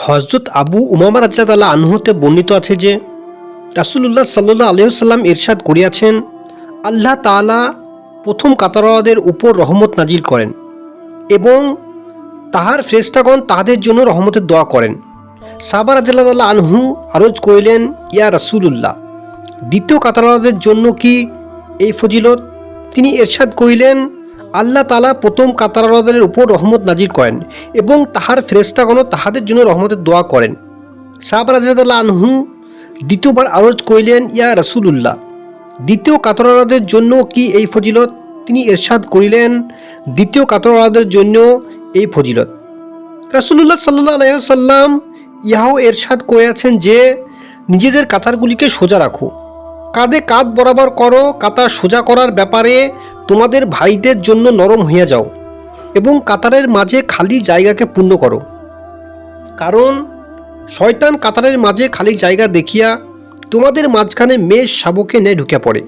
হজরত আবু উমামা রাদিয়াল্লাহু আনহু হতে বর্ণিত আছে যে রাসূলুল্লাহ সাল্লাল্লাহু আলাইহি ওয়াসাল্লাম ইরশাদ করিয়াছেন, আল্লাহ তাআলা প্রথম কাতারওয়ালাদের উপর রহমত নাজিল করেন এবং তাহার ফেরেশতাগণ তাহাদের জন্য রহমতের দোয়া করেন। সাহাবা রাদিয়াল্লাহু আনহু আরজ করিলেন, ইয়া রাসূলুল্লাহ, দ্বিতীয় কাতারওয়ালাদের জন্য কি এই ফজিলত? তিনি ইরশাদ করিলেন, আল্লাহ তাআলা প্রথম কাতারওয়ালাদের উপর রহমত নাজিল করেন এবং তাহার ফেরেশতাগণও তাহাদের জন্য রহমতের দোয়া করেন। সাহাবা রাদিয়াল্লাহু আনহু দ্বিতীয়বার আরজ করিলেন, ইয়া রাসূলুল্লাহ, দ্বিতীয় কাতারওয়ালাদের জন্য কি এই ফজিলত? তিনি ইরশাদ করিলেন, দ্বিতীয় কাতারওয়ালাদের জন্য এই ফজিলত। রাসূলুল্লাহ সাল্লাল্লাহু আলাইহি ওয়াসাল্লাম ইহাও ইরশাদ করিয়াছেন যে, নিজেদের কাতারগুলিকে সোজা রাখো, কাঁধে কাঁধ বরাবর করো। কাতার সোজা করার ব্যাপারে তোমাদের ভাইদের জন্য নরম হইয়া যাও এবং কাতারের মাঝে খালি জায়গাকে পূর্ণ করো, কারণ শয়তান কাতারের মাঝে খালি জায়গা দেখিয়া তোমাদের মাঝখানে মেষ শাবকের ন্যায় ঢুকে পড়ে।